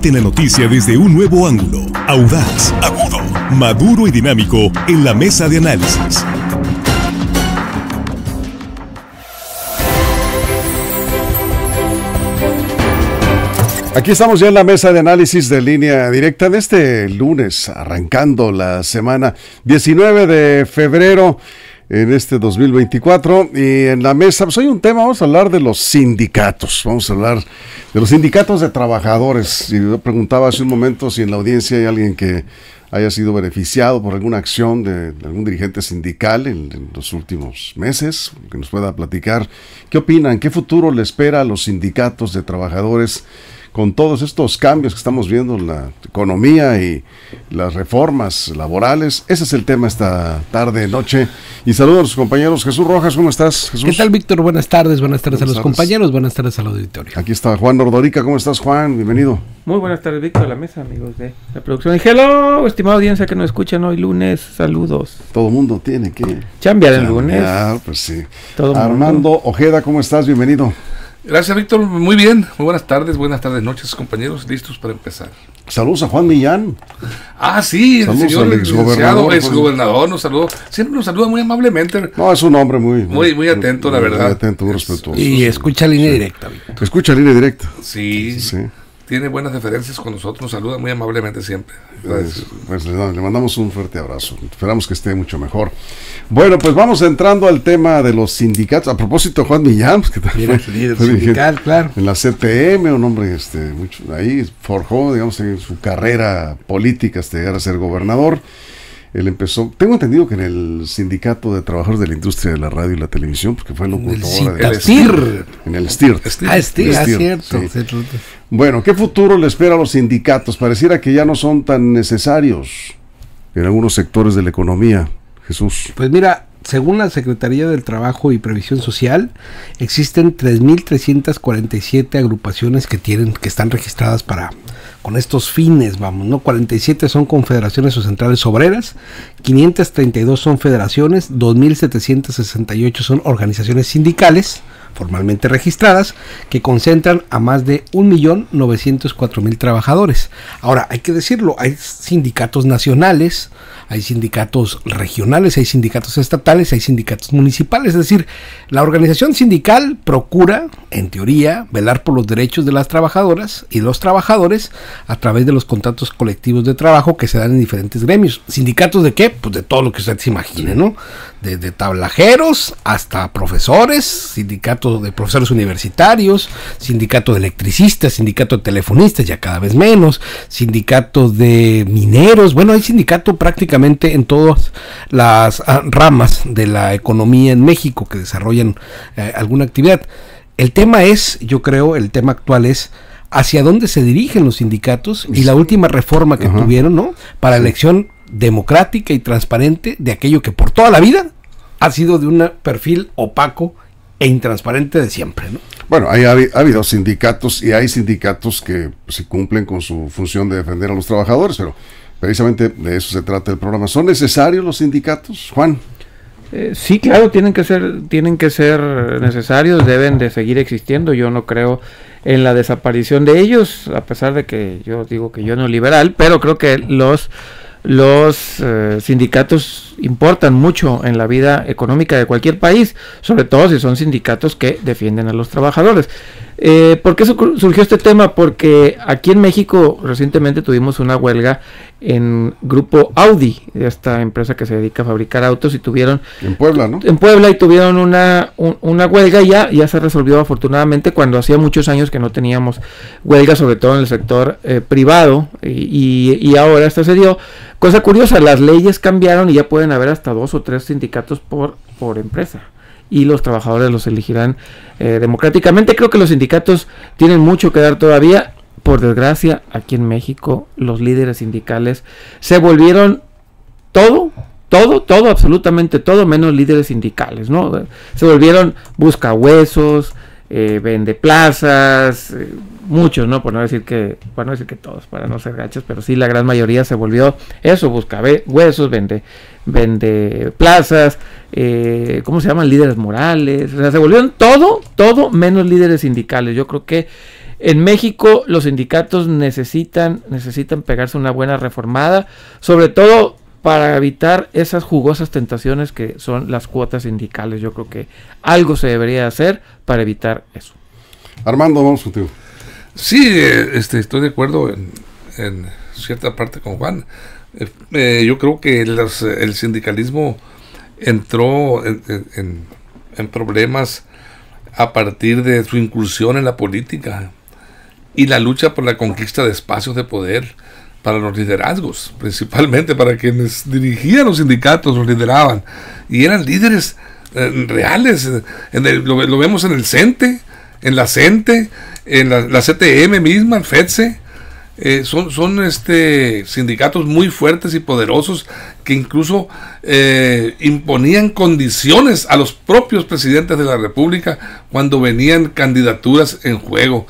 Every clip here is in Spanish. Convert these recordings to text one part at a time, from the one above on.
Comparte la noticia desde un nuevo ángulo, audaz, agudo, maduro y dinámico en la mesa de análisis. Aquí estamos ya en la mesa de análisis de Línea Directa de este lunes, arrancando la semana 19 de febrero en este 2024. Y en la mesa, pues hay un tema, vamos a hablar de los sindicatos, vamos a hablar de los sindicatos de trabajadores. Y yo preguntaba hace un momento si en la audiencia hay alguien que haya sido beneficiado por alguna acción de algún dirigente sindical en los últimos meses, que nos pueda platicar qué opinan, qué futuro le espera a los sindicatos de trabajadores con todos estos cambios que estamos viendo en la economía y las reformas laborales. Ese es el tema esta tarde, noche. Y saludos a los compañeros. Jesús Rojas, ¿cómo estás, Jesús? ¿Qué tal, Víctor? Buenas tardes a los compañeros, buenas tardes al auditorio. Aquí está Juan Ordorica. ¿Cómo estás, Juan? Bienvenido. Muy buenas tardes, Víctor, a la mesa, amigos de la producción. Y hello, estimada audiencia que nos escuchan hoy lunes, saludos. Todo mundo tiene que chambear el lunes. Pues sí. Todo Armando mundo. Ojeda, ¿cómo estás? Bienvenido. Gracias, Víctor, muy bien, muy buenas tardes, noches, compañeros, listos para empezar. Saludos a Juan Millán. Ah, sí, el saludos señor exgobernador nos saludó, siempre nos saluda muy amablemente. No, es un hombre muy atento, la verdad. Muy atento, muy respetuoso. Y escucha Línea Directa, Víctor. Escucha Línea Directa. Sí. Tiene buenas referencias con nosotros, nos saluda muy amablemente siempre. Pues le mandamos un fuerte abrazo, esperamos que esté mucho mejor. Bueno, pues vamos entrando al tema de los sindicatos. A propósito de Juan Millán, que también fue sindical, claro. En la CTM, un hombre ahí forjó, digamos, en su carrera política hasta llegar a ser gobernador. Él empezó, tengo entendido que en el Sindicato de Trabajadores de la Industria de la Radio y la Televisión, porque fue locutor en el STIRT. Cierto. Sí. Bueno, ¿qué futuro le espera a los sindicatos? Pareciera que ya no son tan necesarios en algunos sectores de la economía, Jesús. Pues mira, según la Secretaría del Trabajo y Previsión Social, existen 3.347 agrupaciones que están registradas con estos fines, 47 son confederaciones o centrales obreras, 532 son federaciones, 2.768 son organizaciones sindicales formalmente registradas, que concentran a más de 1.904.000 trabajadores. Ahora, hay que decirlo, hay sindicatos nacionales, hay sindicatos regionales, hay sindicatos estatales, hay sindicatos municipales. Es decir, la organización sindical procura, en teoría, velar por los derechos de las trabajadoras y los trabajadores a través de los contratos colectivos de trabajo que se dan en diferentes gremios. ¿Sindicatos de qué? Pues de todo lo que usted se imagine, ¿no? Desde tablajeros hasta profesores, sindicato de profesores universitarios, sindicato de electricistas, sindicato de telefonistas, ya cada vez menos, sindicato de mineros. Bueno, hay sindicato prácticamente en todas las ramas de la economía en México que desarrollan alguna actividad. El tema es, yo creo, el tema actual es hacia dónde se dirigen los sindicatos y la última reforma que tuvieron, ¿no? Para elección democrática y transparente de aquello que por toda la vida ha sido de un perfil opaco e intransparente de siempre, ¿no? Bueno, ha habido sindicatos y hay sindicatos que se cumplen con su función de defender a los trabajadores, pero precisamente de eso se trata el programa. ¿Son necesarios los sindicatos, Juan? Sí, claro, tienen que ser necesarios, deben de seguir existiendo. Yo no creo en la desaparición de ellos, a pesar de que yo digo que yo no liberal, pero creo que los sindicatos importan mucho en la vida económica de cualquier país, sobre todo si son sindicatos que defienden a los trabajadores. ¿Por qué surgió este tema? Porque aquí en México recientemente tuvimos una huelga en Grupo Audi, esta empresa que se dedica a fabricar autos, y tuvieron... En Puebla, ¿no? En Puebla, y tuvieron una huelga, y ya se resolvió afortunadamente, cuando hacía muchos años que no teníamos huelga, sobre todo en el sector privado, y ahora esto se dio. Cosa curiosa, las leyes cambiaron y ya pueden haber hasta 2 o 3 sindicatos por empresa, y los trabajadores los elegirán democráticamente. Creo que los sindicatos tienen mucho que dar todavía. Por desgracia, aquí en México, los líderes sindicales se volvieron todo, absolutamente todo, menos líderes sindicales, ¿no? Se volvieron buscahuesos, vendeplazas, muchos, ¿no? Por no decir que todos, para no ser gachos, pero sí la gran mayoría se volvió eso, buscahuesos, vende plazas, ¿cómo se llaman? Líderes morales. O sea, se volvieron todo menos líderes sindicales. Yo creo que En México los sindicatos necesitan pegarse una buena reformada, sobre todo para evitar esas jugosas tentaciones que son las cuotas sindicales. Yo creo que algo se debería hacer para evitar eso. Armando, vamos contigo. Sí, estoy de acuerdo en cierta parte con Juan. Yo creo que el sindicalismo entró en problemas a partir de su incursión en la política y la lucha por la conquista de espacios de poder para los liderazgos, principalmente para quienes dirigían los sindicatos, los lideraban, y eran líderes reales. Lo vemos en el CENTE, en la CENTE, en la CTM misma, el FEDSE. Son sindicatos muy fuertes y poderosos que incluso imponían condiciones a los propios presidentes de la República cuando venían candidaturas en juego.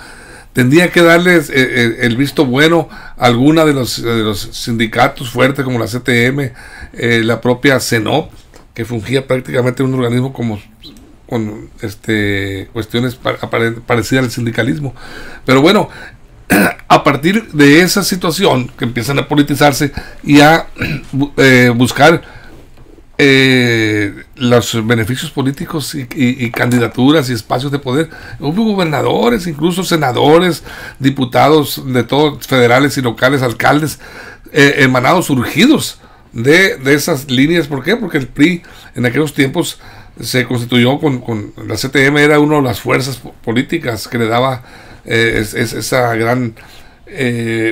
Tendría que darles el visto bueno a alguna de los sindicatos fuertes como la CTM, la propia CENOP, que fungía prácticamente un organismo con cuestiones parecidas al sindicalismo. Pero bueno, a partir de esa situación que empiezan a politizarse y a buscar los beneficios políticos y candidaturas y espacios de poder, hubo gobernadores, incluso senadores, diputados de todos, federales y locales, alcaldes, emanados, surgidos de esas líneas. ¿Por qué? Porque el PRI en aquellos tiempos se constituyó con la CTM, era una de las fuerzas políticas que le daba esa gran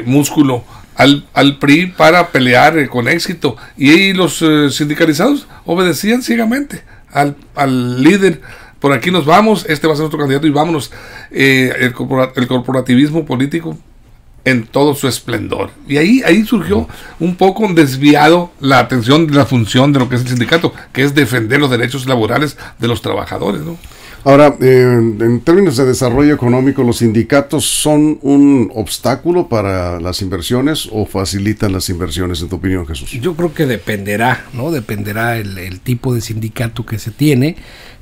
músculo al PRI para pelear con éxito, y los sindicalizados obedecían ciegamente al líder. Por aquí nos vamos, este va a ser nuestro candidato y vámonos. El corporativismo político en todo su esplendor, y ahí surgió un poco desviado la atención de la función de lo que es el sindicato, que es defender los derechos laborales de los trabajadores, ¿no? Ahora, en términos de desarrollo económico, ¿los sindicatos son un obstáculo para las inversiones o facilitan las inversiones, en tu opinión, Jesús? Yo creo que dependerá, ¿no? Dependerá el tipo de sindicato que se tiene,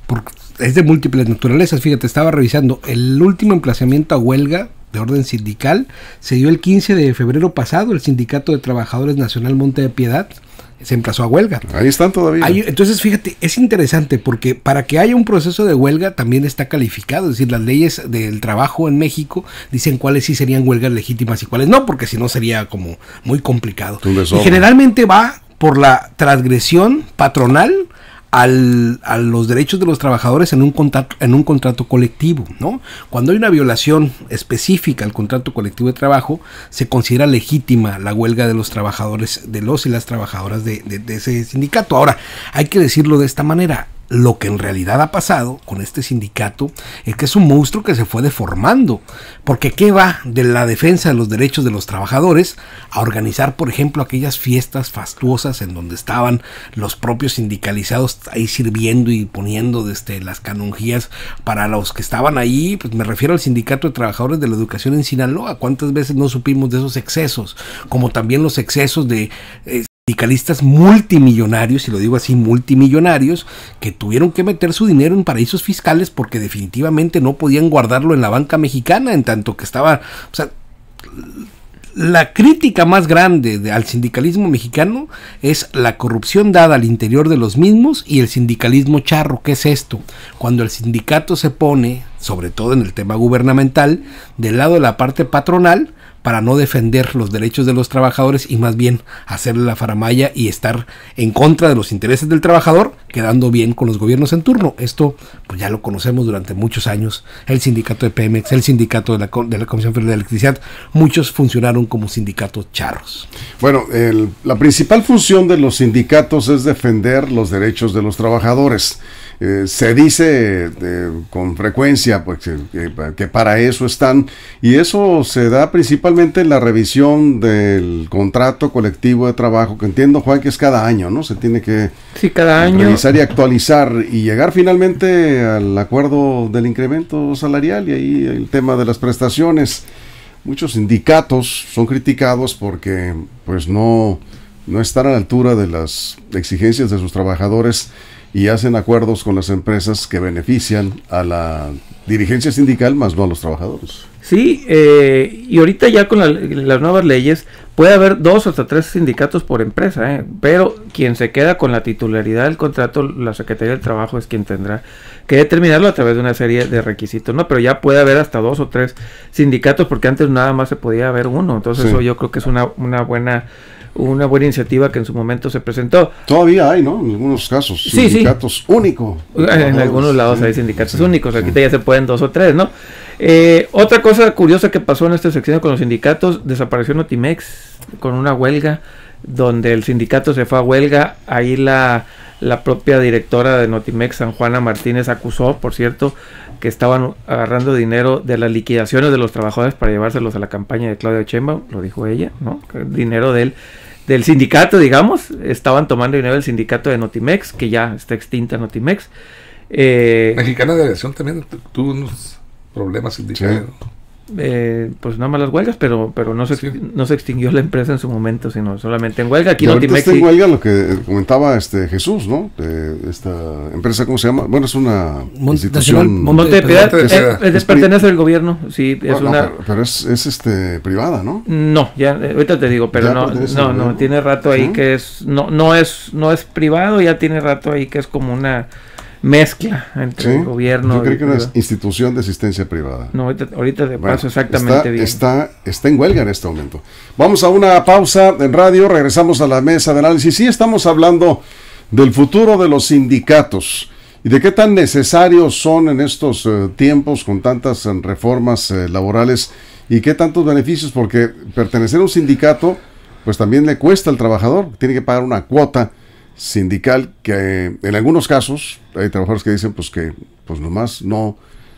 porque es de múltiples naturalezas. Fíjate, estaba revisando, el último emplazamiento a huelga de orden sindical se dio el 15 de febrero pasado. El Sindicato de Trabajadores Nacional Monte de Piedad se emplazó a huelga. Ahí están todavía. Entonces, fíjate, es interesante porque para que haya un proceso de huelga también está calificado. Es decir, las leyes del trabajo en México dicen cuáles sí serían huelgas legítimas y cuáles no, porque si no sería como muy complicado. Y generalmente va por la transgresión patronal a los derechos de los trabajadores en un contrato colectivo, ¿no? Cuando hay una violación específica al contrato colectivo de trabajo, se considera legítima la huelga de los trabajadores, de los y las trabajadoras de ese sindicato. Ahora, hay que decirlo de esta manera: lo que en realidad ha pasado con este sindicato es que es un monstruo que se fue deformando, porque ¿qué va de la defensa de los derechos de los trabajadores a organizar, por ejemplo, aquellas fiestas fastuosas en donde estaban los propios sindicalizados ahí sirviendo y poniendo las canonjías para los que estaban ahí? Pues me refiero al Sindicato de Trabajadores de la Educación en Sinaloa. ¿Cuántas veces no supimos de esos excesos? Como también los excesos de sindicalistas multimillonarios, y lo digo así, multimillonarios, que tuvieron que meter su dinero en paraísos fiscales porque definitivamente no podían guardarlo en la banca mexicana, en tanto que estaba, o sea, la crítica más grande al sindicalismo mexicano es la corrupción dada al interior de los mismos y el sindicalismo charro. ¿Qué es esto? Cuando el sindicato se pone, sobre todo en el tema gubernamental, del lado de la parte patronal, para no defender los derechos de los trabajadores y más bien hacerle la faramalla y estar en contra de los intereses del trabajador, quedando bien con los gobiernos en turno. Esto pues ya lo conocemos durante muchos años. El sindicato de Pemex, el sindicato de la Comisión Federal de Electricidad, muchos funcionaron como sindicatos charros. Bueno, la principal función de los sindicatos es defender los derechos de los trabajadores. Se dice con frecuencia pues, que para eso están, y eso se da principalmente en la revisión del contrato colectivo de trabajo, que entiendo, Juan, que es cada año, ¿no? Se tiene que cada año revisar y actualizar y llegar finalmente al acuerdo del incremento salarial, y ahí el tema de las prestaciones. Muchos sindicatos son criticados porque pues no están a la altura de las exigencias de sus trabajadores y hacen acuerdos con las empresas que benefician a la dirigencia sindical, más no a los trabajadores. Sí, y ahorita ya con las nuevas leyes puede haber 2 hasta 3 sindicatos por empresa, pero quien se queda con la titularidad del contrato, la Secretaría del Trabajo es quien tendrá que determinarlo a través de una serie de requisitos, ¿no? Pero ya puede haber hasta 2 o 3 sindicatos, porque antes nada más se podía haber uno, entonces eso yo creo que es una buena iniciativa que en su momento se presentó. Todavía hay, ¿no? En algunos casos, sindicatos únicos. En algunos lados hay sindicatos únicos, aquí ya se pueden 2 o 3, ¿no? Otra cosa curiosa que pasó en esta sección con los sindicatos, desapareció Notimex con una huelga, donde el sindicato se fue a huelga. Ahí la propia directora de Notimex, San Juana Martínez, acusó, por cierto, que estaban agarrando dinero de las liquidaciones de los trabajadores para llevárselos a la campaña de Claudia Sheinbaum, lo dijo ella, ¿no? Que el dinero del sindicato, digamos, estaban tomando dinero del sindicato de Notimex, que ya está extinta Notimex. Mexicana de Aviación también tuvo unos problemas sindicales. Pues nada más las huelgas, pero no se extinguió la empresa en su momento, sino solamente en huelga. Aquí Notimex está en huelga, lo que comentaba Jesús, ¿no? De esta empresa, ¿cómo se llama? Bueno, es una institución. Monte de Piedad, pertenece al gobierno, sí, es pero es privada, ¿no? No, ya ahorita te digo, pero no, tiene rato ahí que no es privado, ya tiene rato ahí que es como una mezcla entre el gobierno. Yo creo que una institución de asistencia privada. No, ahorita te paso exactamente bien. Está en huelga en este momento. Vamos a una pausa en radio, regresamos a la mesa de análisis. Sí, estamos hablando del futuro de los sindicatos y de qué tan necesarios son en estos tiempos con tantas reformas laborales y qué tantos beneficios, porque pertenecer a un sindicato pues también le cuesta al trabajador, tiene que pagar una cuota sindical que en algunos casos hay trabajadores que dicen pues que pues nomás no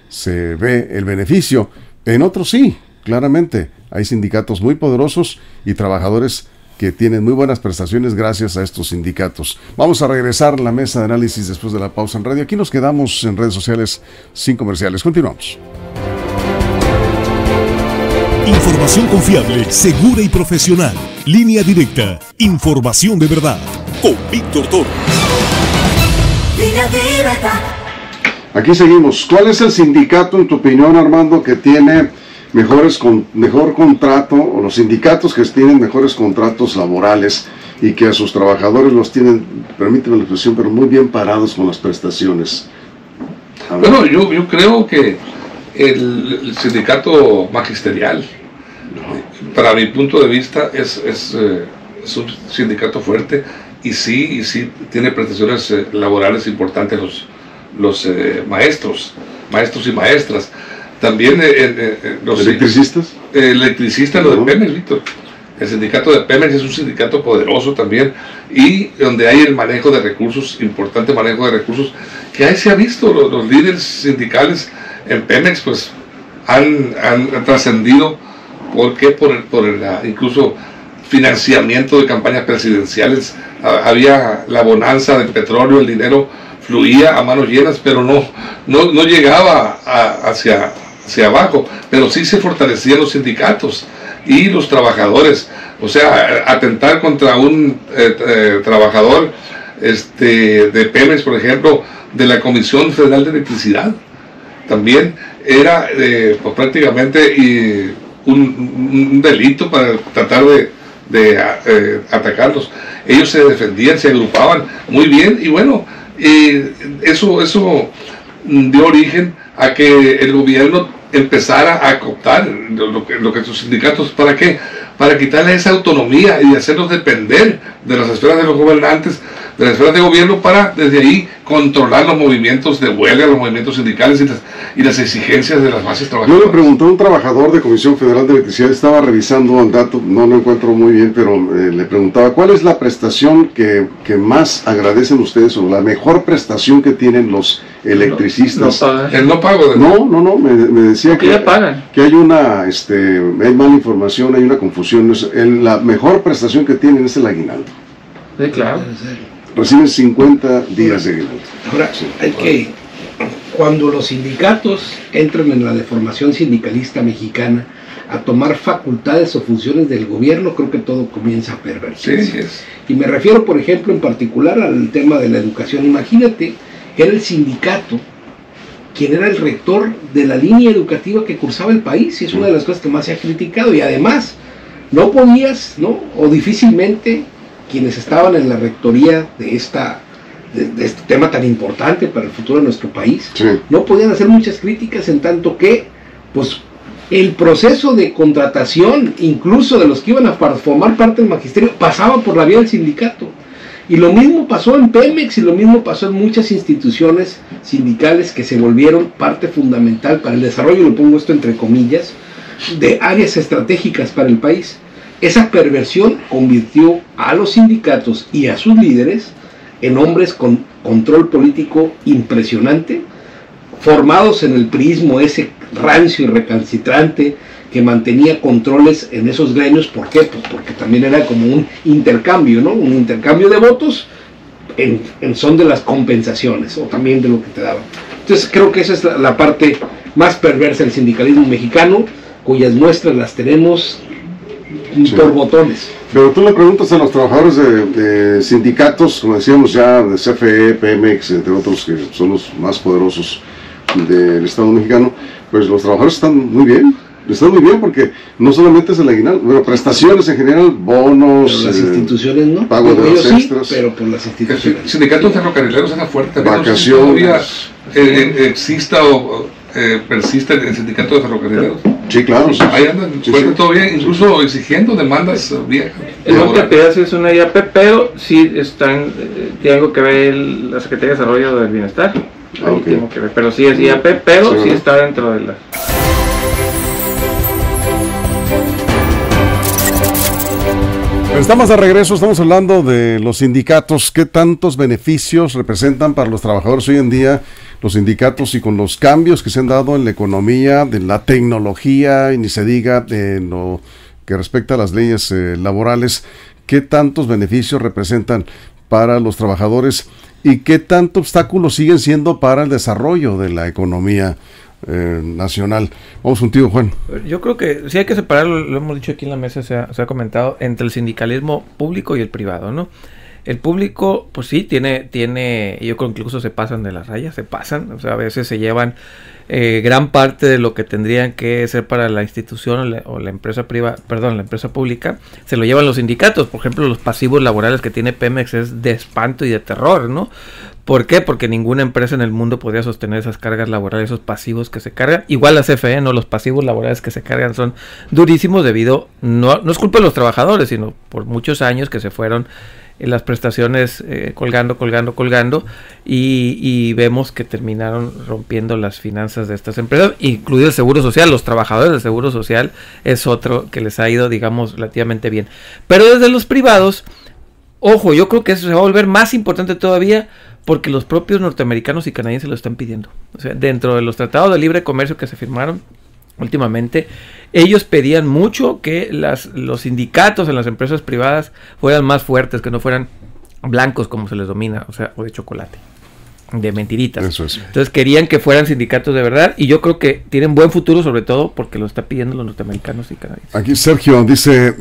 se ve el beneficio, en otros sí, claramente hay sindicatos muy poderosos y trabajadores que tienen muy buenas prestaciones gracias a estos sindicatos. Vamos a regresar a la mesa de análisis después de la pausa en radio. Aquí nos quedamos en redes sociales sin comerciales. Continuamos. Información confiable, segura y profesional. Línea directa. Información de verdad. Con Víctor Toro. Línea directa. Aquí seguimos. ¿Cuál es el sindicato, en tu opinión, Armando, que tiene mejor contrato, o los sindicatos que tienen mejores contratos laborales y que a sus trabajadores los tienen, permíteme la expresión, pero muy bien parados con las prestaciones? Bueno, yo creo que el sindicato magisterial, para mi punto de vista, es un sindicato fuerte y sí tiene prestaciones laborales importantes los maestros y maestras. También los electricistas. Electricistas, lo de Pemex, Víctor. El sindicato de Pemex es un sindicato poderoso también, y donde hay el manejo de recursos, importante manejo de recursos, que ahí se ha visto. Los líderes sindicales en Pemex pues han trascendido. ¿Por qué? Por el incluso financiamiento de campañas presidenciales. Había la bonanza del petróleo, el dinero fluía a manos llenas, pero no llegaba hacia abajo, pero sí se fortalecían los sindicatos y los trabajadores. O sea, atentar contra un trabajador de Pemex, por ejemplo, de la Comisión Federal de Electricidad, también era pues prácticamente un delito para tratar de atacarlos. Ellos se defendían, se agrupaban muy bien, y bueno, eso dio origen a que el gobierno empezara a cooptar lo que sus sindicatos. ¿Para qué? Para quitarle esa autonomía y hacerlos depender de las esferas de los gobernantes, de las esferas de gobierno, para desde ahí controlar los movimientos de huelga, los movimientos sindicales y las exigencias de las bases trabajadoras. Yo le pregunté a un trabajador de Comisión Federal de Electricidad, estaba revisando un dato, no lo encuentro muy bien, pero le preguntaba ¿cuál es la prestación que más agradecen ustedes, o la mejor prestación que tienen los electricistas? El no pago. No, me decía que hay una hay mala información, hay una confusión. La mejor prestación que tienen es el aguinaldo. Sí, claro. Reciben 50 días de aguinaldo. Ahora, cuando los sindicatos entran en la deformación sindicalista mexicana, a tomar facultades o funciones del gobierno, creo que todo comienza a pervertirse. Sí, es. Y me refiero, por ejemplo, en particular al tema de la educación. Imagínate, era el sindicato quien era el rector de la línea educativa que cursaba el país, y es una de las cosas que más se ha criticado, y además no podías, ¿no? O difícilmente quienes estaban en la rectoría de este tema tan importante para el futuro de nuestro país, Sí. no podían hacer muchas críticas, en tanto que pues el proceso de contratación, incluso de los que iban a formar parte del magisterio, pasaba por la vía del sindicato. Y lo mismo pasó en Pemex, y lo mismo pasó en muchas instituciones sindicales que se volvieron parte fundamental para el desarrollo, lo pongo esto entre comillas, de áreas estratégicas para el país. Esa perversión convirtió a los sindicatos y a sus líderes en hombres con control político impresionante, formados en el priismo ese rancio y recalcitrante que mantenía controles en esos gremios. ¿Por qué? Pues porque también era como un intercambio, ¿no? Un intercambio de votos en son de las compensaciones, o también de lo que te daban. Entonces creo que esa es la parte más perversa del sindicalismo mexicano, cuyas muestras las tenemos por botones. Pero tú le preguntas a los trabajadores de sindicatos, como decíamos ya, de CFE, Pemex, entre otros, que son los más poderosos del Estado mexicano, pues los trabajadores están muy bien porque no solamente es el aguinaldo, pero prestaciones en general, bonos, Pero las instituciones no, pago de ellos los sí, extras, pero por las El instituciones. sindicato de ferrocarrileros era fuerte. vacaciones. Todavía exista o persiste el sindicato de ferrocarrileros. Sí, claro. Sí, Ahí andan sí, fuerte sí. todavía, incluso exigiendo demandas viejas. El Monte Piedad es una IAP, pero sí están, tiene algo que ver la Secretaría de Desarrollo del Bienestar. Ahí Ok. tiene que ver, pero sí es IAP, pero Sí, sí ¿no? está dentro de la... Estamos de regreso, estamos hablando de los sindicatos, qué tantos beneficios representan para los trabajadores hoy en día los sindicatos, y con los cambios que se han dado en la economía, de la tecnología, y ni se diga en lo que respecta a las leyes laborales, qué tantos beneficios representan para los trabajadores y qué tanto obstáculos siguen siendo para el desarrollo de la economía nacional. Vamos contigo, Juan. Yo creo que sí hay que separarlo, lo hemos dicho aquí en la mesa, se ha comentado, entre el sindicalismo público y el privado, ¿no? El público, pues sí, tiene, yo creo que incluso se pasan de las rayas, o sea, a veces se llevan gran parte de lo que tendrían que ser para la institución o la empresa privada, perdón, la empresa pública, se lo llevan los sindicatos. Por ejemplo, los pasivos laborales que tiene Pemex es de espanto y de terror, ¿no? ¿Por qué? Porque ninguna empresa en el mundo podría sostener esas cargas laborales, esos pasivos que se cargan. Igual la CFE, ¿no? Los pasivos laborales que se cargan son durísimos debido, no es culpa de los trabajadores, sino por muchos años que se fueron las prestaciones colgando y vemos que terminaron rompiendo las finanzas de estas empresas, incluido el Seguro Social. Los trabajadores del Seguro Social es otro que les ha ido, digamos, relativamente bien. Pero desde los privados, ojo, yo creo que eso se va a volver más importante todavía, porque los propios norteamericanos y canadienses lo están pidiendo. O sea, dentro de los tratados de libre comercio que se firmaron últimamente, ellos pedían mucho que los sindicatos en las empresas privadas fueran más fuertes, que no fueran blancos como se les domina, o sea, o de chocolate, de mentiritas. Eso es. Entonces querían que fueran sindicatos de verdad, y yo creo que tienen buen futuro, sobre todo porque lo está pidiendo los norteamericanos y canadienses. Aquí Sergio dice,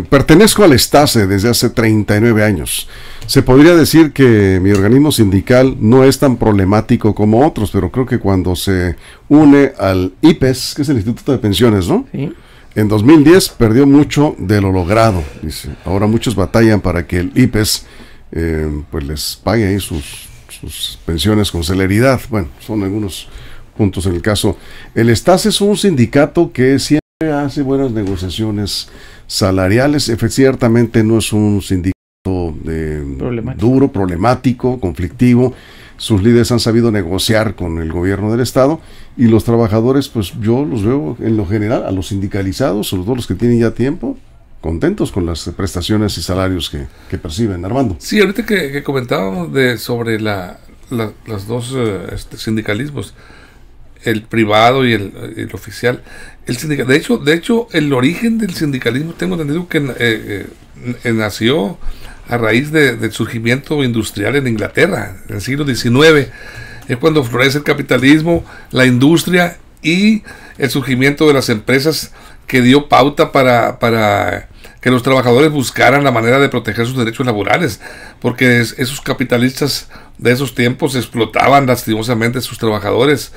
pertenezco al STACE desde hace 39 años. Se podría decir que mi organismo sindical no es tan problemático como otros, pero creo que cuando se une al IPES, que es el Instituto de Pensiones, ¿no? ¿Sí? En 2010 perdió mucho de lo logrado, dice. Ahora muchos batallan para que el IPES pues les pague ahí sus pensiones con celeridad. Bueno, son algunos puntos en el caso. El STACE es un sindicato que siempre hace buenas negociaciones salariales. Ciertamente no es un sindicato duro, problemático, conflictivo. Sus líderes han sabido negociar con el gobierno del estado, y los trabajadores, pues yo los veo en lo general, a los sindicalizados, sobre todo los que tienen ya tiempo, contentos con las prestaciones y salarios que perciben. Armando. Sí, ahorita que comentábamos sobre los dos sindicalismos, el privado y el oficial, de hecho el origen del sindicalismo, tengo entendido que nació a raíz del surgimiento industrial en Inglaterra, en el siglo XIX. Es cuando florece el capitalismo, la industria y el surgimiento de las empresas que dio pauta para que los trabajadores buscaran la manera de proteger sus derechos laborales, porque esos capitalistas de esos tiempos explotaban lastimosamente a sus trabajadores.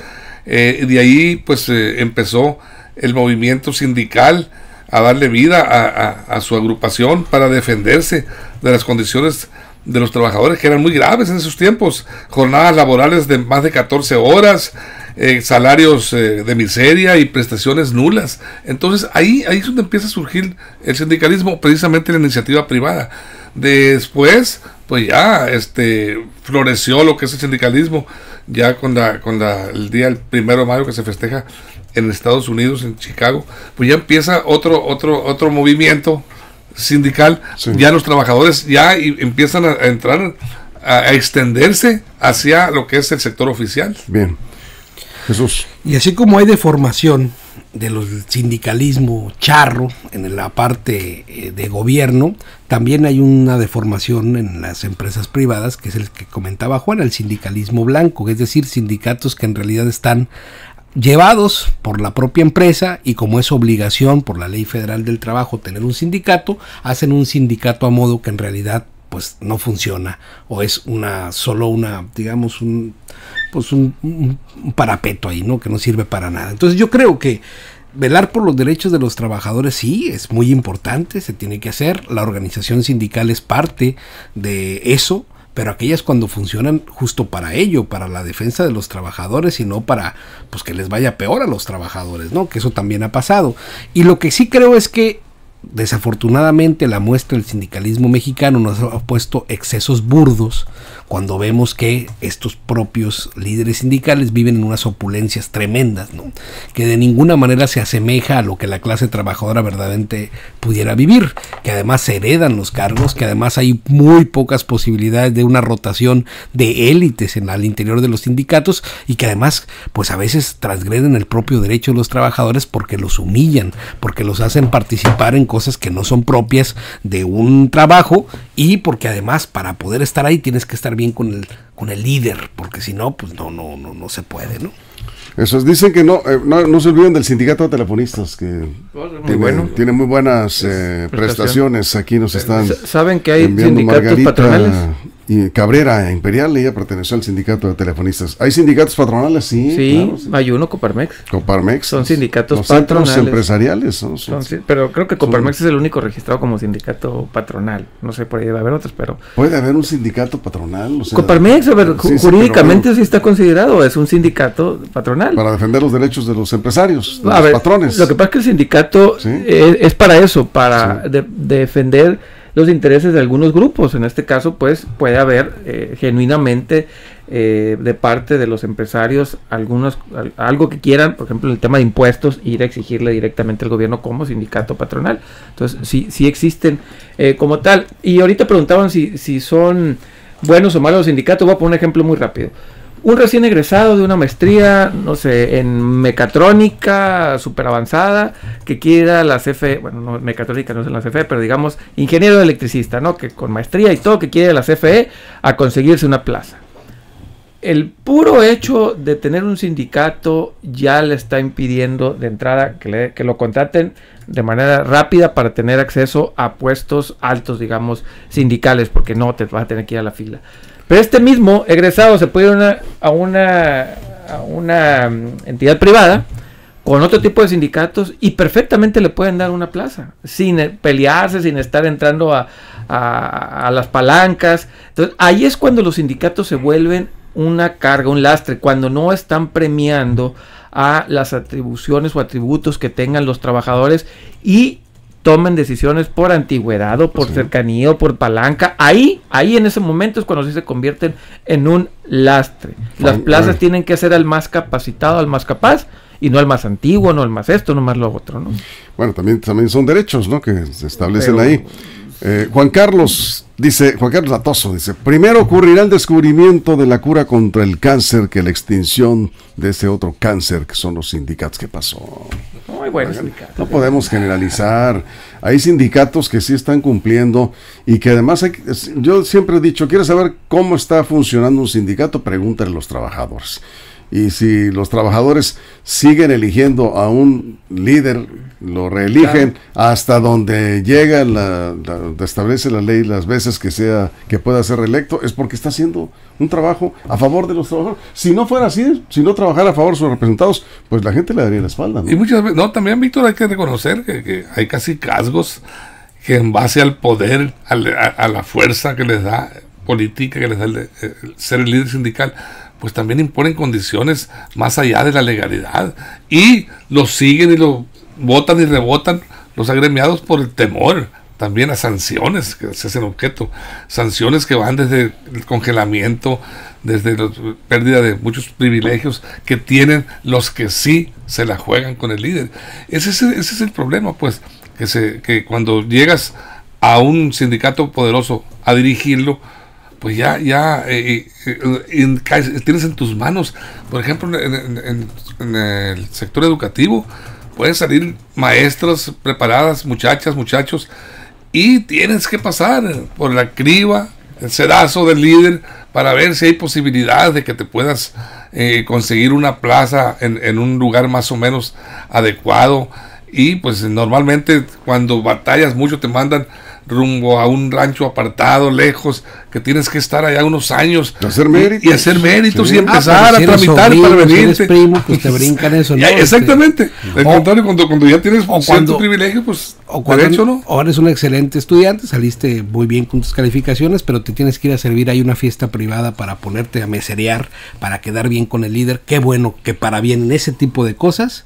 De ahí pues empezó el movimiento sindical a darle vida a su agrupación para defenderse de las condiciones de los trabajadores, que eran muy graves en esos tiempos, jornadas laborales de más de 14 horas, salarios de miseria y prestaciones nulas. Entonces ahí es donde empieza a surgir el sindicalismo, precisamente la iniciativa privada. Después pues ya floreció lo que es el sindicalismo, ya con el día el 1 de mayo que se festeja en Estados Unidos, en Chicago, pues ya empieza otro movimiento sindical. Sí. Ya los trabajadores ya empiezan a entrar, a extenderse hacia lo que es el sector oficial. Bien, Jesús. Y así como hay deformación del sindicalismo charro en la parte de gobierno, también hay una deformación en las empresas privadas, que es el que comentaba Juan, el sindicalismo blanco, es decir, sindicatos que en realidad están llevados por la propia empresa, y como es obligación por la Ley Federal del Trabajo tener un sindicato, hacen un sindicato a modo que en realidad pues no funciona, o es solo digamos un parapeto ahí, ¿no? Que no sirve para nada. Entonces yo creo que velar por los derechos de los trabajadores sí es muy importante, se tiene que hacer, la organización sindical es parte de eso, pero aquellas cuando funcionan justo para ello, para la defensa de los trabajadores, y no para pues que les vaya peor a los trabajadores, ¿no? Que eso también ha pasado. Y lo que sí creo es que desafortunadamente la muestra del sindicalismo mexicano nos ha puesto excesos burdos cuando vemos que estos propios líderes sindicales viven en unas opulencias tremendas, ¿no? Que de ninguna manera se asemeja a lo que la clase trabajadora verdaderamente pudiera vivir, que además se heredan los cargos, que además hay muy pocas posibilidades de una rotación de élites al interior de los sindicatos, y que además pues a veces transgreden el propio derecho de los trabajadores porque los humillan, porque los hacen participar en cosas que no son propias de un trabajo, y porque además para poder estar ahí tienes que estar bien con el líder, porque si no, pues no se puede, ¿no? Eso es, dicen que no se olviden del sindicato de telefonistas, que tiene muy buenas prestaciones. Aquí nos están ¿saben que hay sindicatos Margarita patronales? Y Cabrera Imperial, ella perteneció al sindicato de telefonistas. ¿Hay sindicatos patronales? Sí, claro, sí. Hay uno, Coparmex. Son sindicatos patronales. Empresariales. ¿No? Pero creo que Coparmex es el único registrado como sindicato patronal. No sé, por ahí debe haber otros, pero... ¿Puede haber un sindicato patronal? O sea, Coparmex, jurídicamente sí está considerado, es un sindicato patronal. Para defender los derechos de los empresarios, de los patrones. Lo que pasa es que el sindicato es para eso, para defender los intereses de algunos grupos. En este caso pues puede haber genuinamente de parte de los empresarios algo que quieran, por ejemplo el tema de impuestos, ir a exigirle directamente al gobierno como sindicato patronal. Entonces sí existen como tal. Y ahorita preguntaban si son buenos o malos los sindicatos. Voy a poner un ejemplo muy rápido. Un recién egresado de una maestría, no sé, en mecatrónica súper avanzada, que quiera la CFE, bueno, no, mecatrónica no es en la CFE, pero digamos, ingeniero electricista, ¿no? Que con maestría y todo, que quiere la CFE a conseguirse una plaza. El puro hecho de tener un sindicato ya le está impidiendo de entrada que lo contraten de manera rápida para tener acceso a puestos altos, digamos, sindicales, porque no te vas a tener que ir a la fila. Pero este mismo egresado se puede ir a una entidad privada con otro tipo de sindicatos y perfectamente le pueden dar una plaza, sin pelearse, sin estar entrando a las palancas. Entonces, ahí es cuando los sindicatos se vuelven una carga, un lastre, cuando no están premiando a las atribuciones o atributos que tengan los trabajadores y tomen decisiones por antigüedad o por cercanía o por palanca. Ahí en ese momento es cuando sí se convierten en un lastre. Las plazas tienen que ser al más capacitado, al más capaz, y no al más antiguo, no al más esto, no más lo otro, ¿no? Bueno, también son derechos, ¿no? Que se establecen ahí. Juan Carlos Latoso dice: primero ocurrirá el descubrimiento de la cura contra el cáncer que la extinción de ese otro cáncer que son los sindicatos. ¿Qué pasó? Muy buenos sindicatos. No podemos generalizar. Hay sindicatos que sí están cumpliendo y que además yo siempre he dicho, ¿quieres saber cómo está funcionando un sindicato? Pregúntale a los trabajadores. y si los trabajadores siguen eligiendo a un líder, lo reeligen hasta donde llega establece la ley las veces que pueda ser reelecto, es porque está haciendo un trabajo a favor de los trabajadores. Si no fuera así, si no trabajara a favor de sus representados, pues la gente le daría la espalda, ¿no? Y muchas veces, también, Víctor, hay que reconocer que hay casi casgos que en base al poder, a la fuerza que les da política, que les da ser el líder sindical, pues también imponen condiciones más allá de la legalidad, y los siguen y lo votan y rebotan los agremiados por el temor también a sanciones que se hacen objeto, sanciones que van desde el congelamiento, desde la pérdida de muchos privilegios que tienen los que sí se la juegan con el líder. Ese es el problema, pues, que cuando llegas a un sindicato poderoso a dirigirlo, pues ya tienes en tus manos, por ejemplo, en el sector educativo, pueden salir maestras preparadas, muchachas, muchachos, y tienes que pasar por la criba, el sedazo del líder, para ver si hay posibilidad de que te puedas conseguir una plaza en un lugar más o menos adecuado. Y pues normalmente cuando batallas mucho te mandan rumbo a un rancho apartado, lejos, que tienes que estar allá unos años y hacer méritos, sí, y empezar a tramitar para venir. Si eres primo, pues te brincan eso, ¿no? Exactamente. Al contrario, cuando ya tienes cierto privilegio, pues derecho, ¿no? O eres un excelente estudiante, saliste muy bien con tus calificaciones, pero te tienes que ir a servir ahí una fiesta privada para ponerte a meserear, para quedar bien con el líder. Qué bueno que para bien en ese tipo de cosas,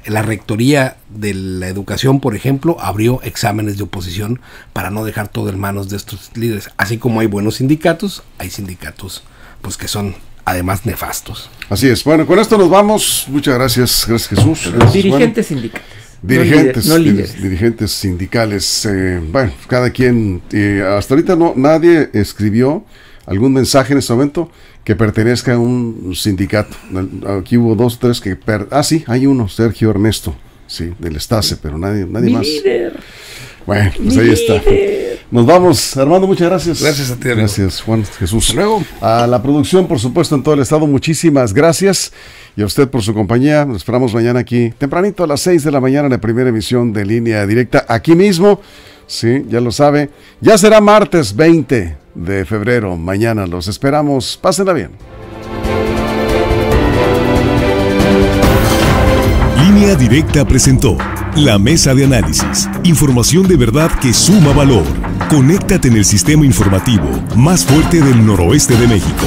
la Rectoría de la Educación, por ejemplo, abrió exámenes de oposición para no dejar todo en manos de estos líderes. Así como hay buenos sindicatos, hay sindicatos pues que son además nefastos. Así es. Bueno, con esto nos vamos. Muchas gracias. Gracias, Jesús. Dirigentes sindicales. Dirigentes sindicales. Bueno, cada quien. Hasta ahorita nadie escribió algún mensaje en este momento que pertenezca a un sindicato. Aquí hubo 2, 3 que... sí, hay uno, Sergio Ernesto, sí, del Estase, pero nadie más. Líder. Bueno, pues ahí está. Nos vamos. Armando, muchas gracias. Gracias a ti, amigo. Gracias, Juan Jesús. Hasta luego. A la producción, por supuesto, en todo el estado, muchísimas gracias. Y a usted por su compañía. Nos esperamos mañana aquí, tempranito a las 6 de la mañana, en la primera emisión de Línea Directa, aquí mismo. Sí, ya lo sabe. Ya será martes 20 de febrero. Mañana los esperamos. Pásenla bien. Línea Directa presentó la mesa de análisis. Información de verdad que suma valor. Conéctate en el sistema informativo más fuerte del noroeste de México.